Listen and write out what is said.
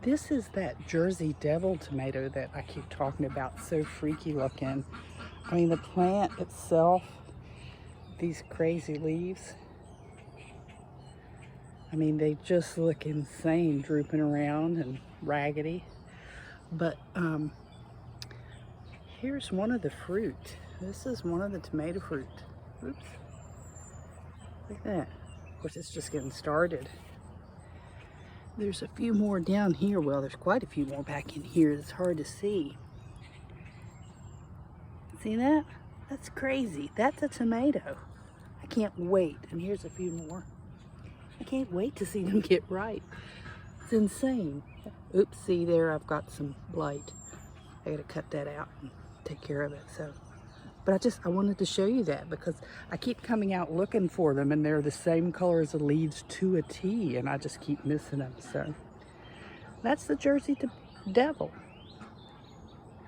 This is that Jersey Devil tomato that I keep talking about. So freaky looking. I mean, the plant itself, these crazy leaves, I mean, they just look insane, drooping around and raggedy. But here's one of the fruit. This is one of the tomato fruit. Oops. Look at that. Of course, it's just getting started. There's a few more down here. Well, there's quite a few more back in here. It's hard to see. See that? That's crazy. That's a tomato. I can't wait. And here's a few more. I can't wait to see them get ripe. It's insane. Oops, see there, I've got some blight. I gotta cut that out and take care of it. So, but I wanted to show you that because I keep coming out looking for them and they're the same color as the leaves to a T, and I just keep missing them. So that's the Jersey Devil.